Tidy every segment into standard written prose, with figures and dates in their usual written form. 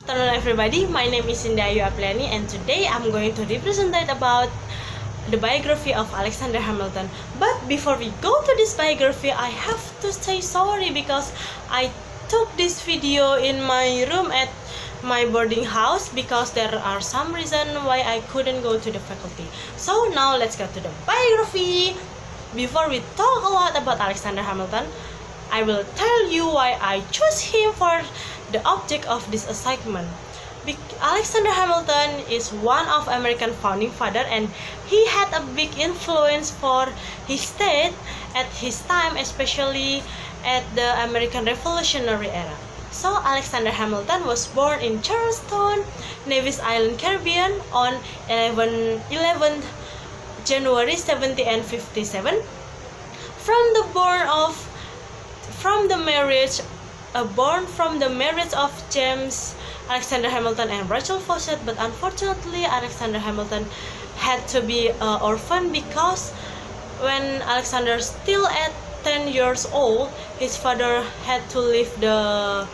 Hello everybody, my name is Sindi Ayu Apriliani and today I'm going to represent about the biography of Alexander Hamilton. But before we go to this biography, I have to say sorry because I took this video in my room at my boarding house because there are some reason why I couldn't go to the faculty. So now let's go to the biography. Before we talk a lot about Alexander Hamilton, I will tell you why I chose him for the object of this assignment. Alexander Hamilton is one of American founding father and he had a big influence for his state at his time, especially at the American Revolutionary era. So Alexander Hamilton was born in Charleston, Nevis Island, Caribbean on 11 January 1757. Born from the marriage of James Alexander Hamilton and Rachel Fawcett, but unfortunately Alexander Hamilton had to be an orphan because when Alexander still at 10 years old, his father had to leave the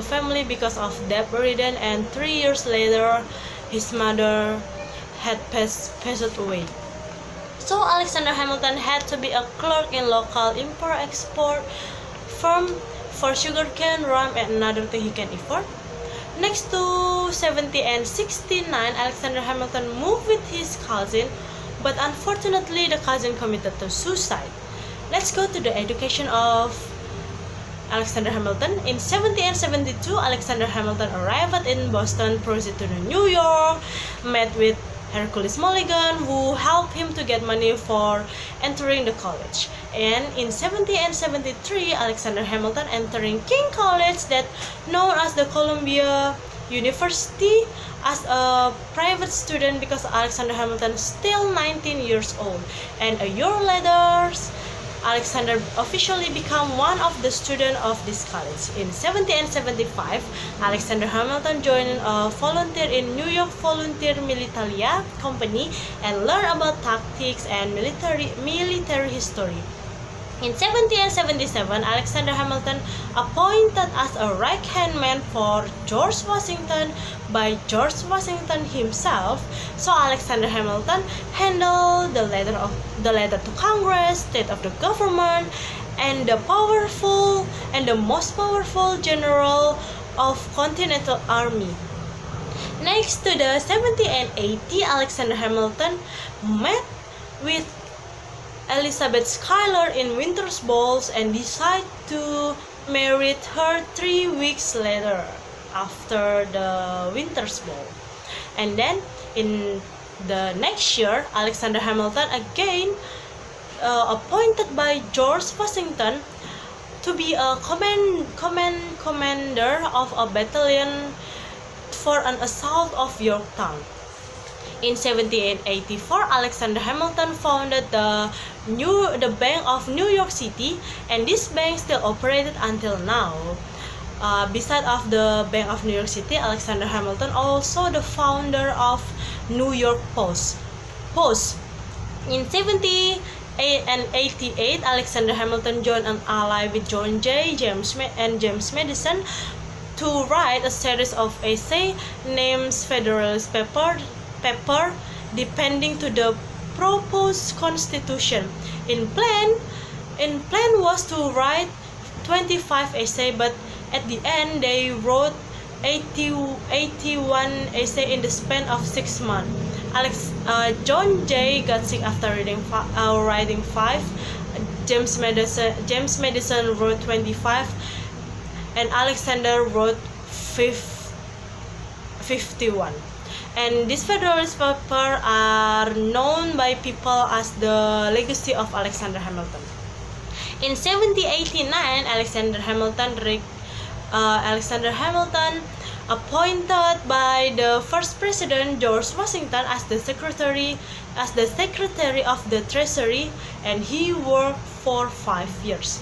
family because of debt-ridden, and 3 years later his mother had passed away. So Alexander Hamilton had to be a clerk in local import-export firm for sugarcane, rum, and another thing he can afford. Next to 70 and 69, Alexander Hamilton moved with his cousin, but unfortunately the cousin committed to suicide. Let's go to the education of Alexander Hamilton. In 70 and 72, Alexander Hamilton arrived in Boston, proceeded to New York, met with Hercules Mulligan, who helped him to get money for entering the college. And in 70 and 73, Alexander Hamilton entering King College, that known as the Columbia University, as a private student because Alexander Hamilton is still 19 years old. And a year later, Alexander officially became one of the students of this college. In 70 and 75, Alexander Hamilton joined a volunteer in New York Volunteer Militaria Company and learned about tactics and military history. In 70 and 77, Alexander Hamilton appointed as a right-hand man for George Washington by George Washington himself. So Alexander Hamilton handled the letter to Congress, state of the government, and the most powerful general of Continental Army. Next to the 70 and 80, Alexander Hamilton met with Elizabeth Schuyler in Winter's Balls and decided to marry her 3 weeks later after the Winter's Ball. And then in the next year, Alexander Hamilton again appointed by George Washington to be a commander of a battalion for an assault of Yorktown. In 1784, Alexander Hamilton founded the Bank of New York City, and this bank still operated until now. Besides of the Bank of New York City, Alexander Hamilton also the founder of New York Post. In 78 and 88, Alexander Hamilton joined an ally with John Jay, James Madison to write a series of essays named Federalist Paper depending to the proposed constitution. In plan was to write 25 essays, but at the end they wrote 81 essays in the span of 6 months. John Jay got sick after writing 5. James Madison wrote 25, and Alexander wrote 51. And these Federalist papers are known by people as the legacy of Alexander Hamilton. In 1789, Alexander Hamilton appointed by the first president George Washington as the secretary of the Treasury, and he worked for 5 years.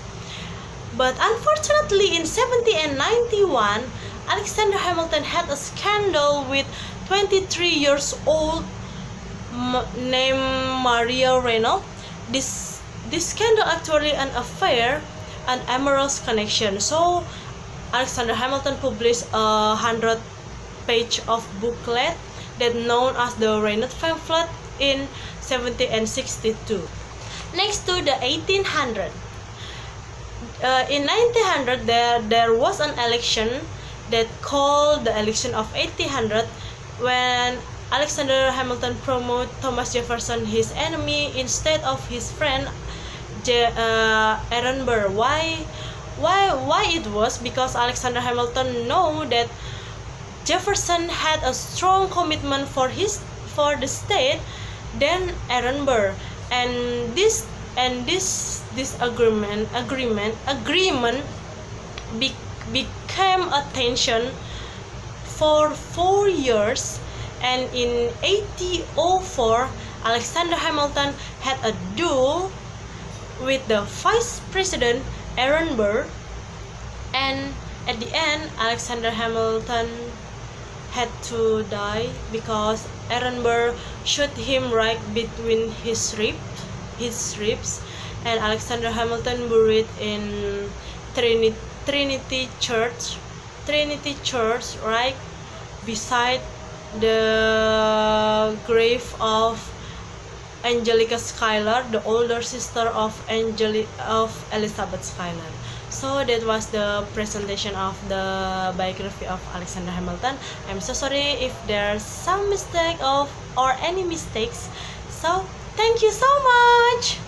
But unfortunately, in 70 and 91, Alexander Hamilton had a scandal with 23 years old named Maria Reynolds. This scandal actually an affair, an amorous connection. So Alexander Hamilton published a 100-page of booklet that known as the Rennet pamphlet in 1762. Next to the 1800. In 1900 there was an election that called the election of 1800 when Alexander Hamilton promoted Thomas Jefferson, his enemy, instead of his friend Aaron Burr. Why it was? Because Alexander Hamilton knew that Jefferson had a strong commitment for the state than Aaron Burr, and this agreement became a tension for 4 years, and in 1804 Alexander Hamilton had a duel with the vice president Aaron Burr, and at the end Alexander Hamilton had to die because Aaron Burr shot him right between his ribs, and Alexander Hamilton buried in Trinity Church, right beside the grave of Angelica Schuyler, the older sister of Elizabeth Schuyler. So that was the presentation of the biography of Alexander Hamilton. I'm so sorry if there's some mistake or any mistakes. So thank you so much.